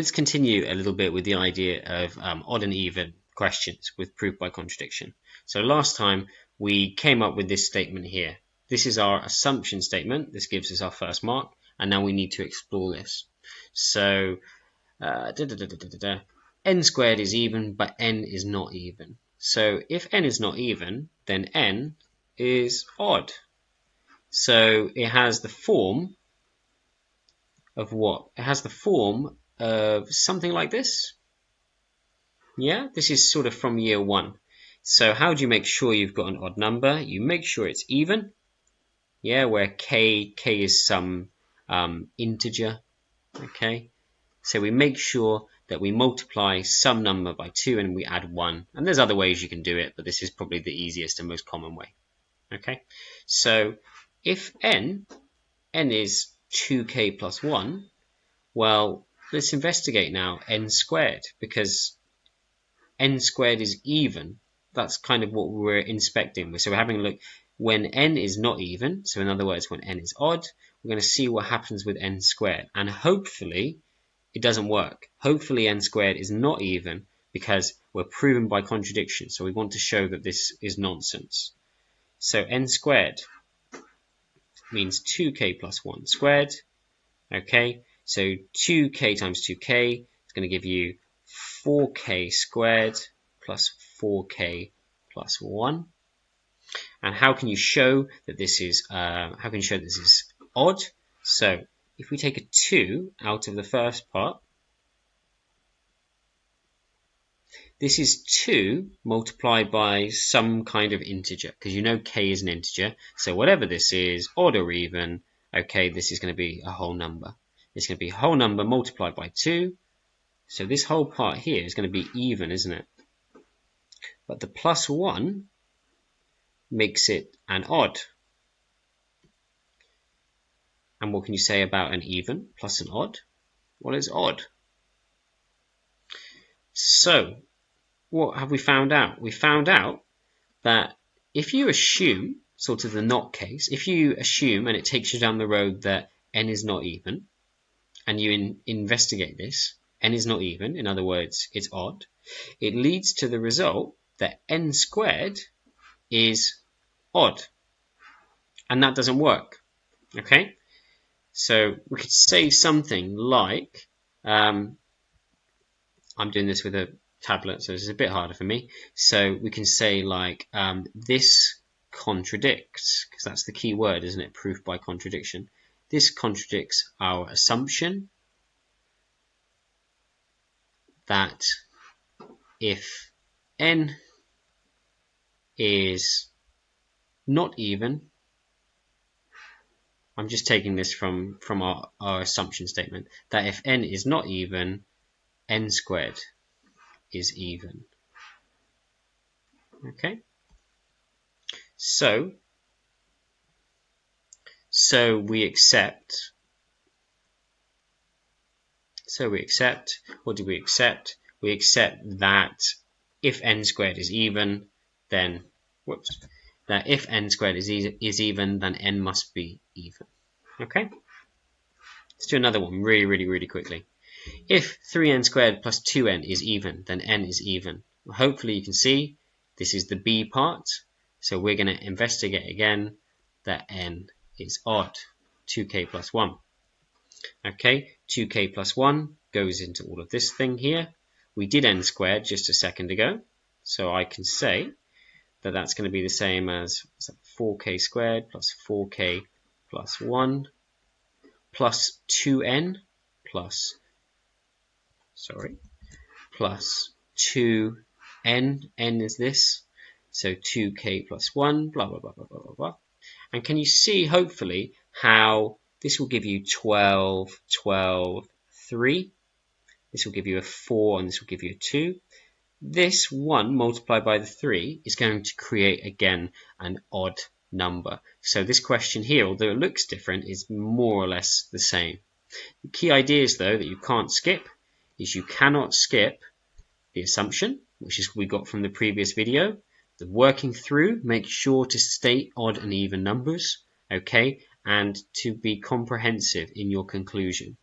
Let's continue a little bit with the idea of odd and even questions with proof by contradiction. So last time we came up with this statement here. This is our assumption statement. This gives us our first mark, and now we need to explore this. So n squared is even, but n is not even. So if n is not even, then n is odd. So it has the form of what? It has the form of something like this. Yeah, this is sort of from year one. So how do you make sure you've got an odd number? You make sure it's even. Yeah, where k is some integer. Okay, so we make sure that we multiply some number by 2 and we add 1. And there's other ways you can do it, but this is probably the easiest and most common way. Okay, so if n is 2k plus 1, well, let's investigate now n squared, because n squared is even. That's kind of what we're inspecting. So we're having a look when n is not even, so in other words, when n is odd, we're going to see what happens with n squared. And hopefully, it doesn't work. Hopefully, n squared is not even, because we're proven by contradiction. So we want to show that this is nonsense. So n squared means 2k plus 1 squared. Okay, so 2k times 2k is going to give you 4k squared plus 4k plus 1. And how can you show that this is odd? So if we take a 2 out of the first part, this is 2 multiplied by some kind of integer, because you know k is an integer. So whatever this is, odd or even, okay, this is going to be a whole number. It's going to be a whole number multiplied by 2. So this whole part here is going to be even, isn't it? But the plus 1 makes it an odd. And what can you say about an even plus an odd? Well, it's odd. So what have we found out? We found out that if you assume, sort of the not case, if you assume and it takes you down the road that n is not even, and you investigate this, n is not even, in other words, it's odd, it leads to the result that n squared is odd. And that doesn't work. Okay? So we could say something like, I'm doing this with a tablet, so this is a bit harder for me. So we can say like, this contradicts, because that's the key word, isn't it? Proof by contradiction. This contradicts our assumption that if n is not even, I'm just taking this from our assumption statement, that if n is not even, n squared is even. Okay? So we accept, what do we accept? We accept that if n squared is even, then, that if n squared is even, then n must be even. Okay? Let's do another one really quickly. If 3n squared plus 2n is even, then n is even. Well, hopefully you can see this is the b part. So we're going to investigate again that n is odd. 2k plus 1. Okay, 2k plus 1 goes into all of this thing here. We did n squared just a second ago. So I can say that that's going to be the same as 4k squared plus 4k plus 1 plus 2n plus 2n, n is this, so 2k plus 1, blah, blah, blah, blah, blah, blah, blah. And can you see, hopefully, how this will give you 12, 12, 3. This will give you a 4, and this will give you a 2. This 1 multiplied by the 3 is going to create, again, an odd number. So this question here, although it looks different, is more or less the same. The key ideas, though, that you can't skip is you cannot skip the assumption, which is we got from the previous video. The working through, make sure to state odd and even numbers, okay, and to be comprehensive in your conclusion.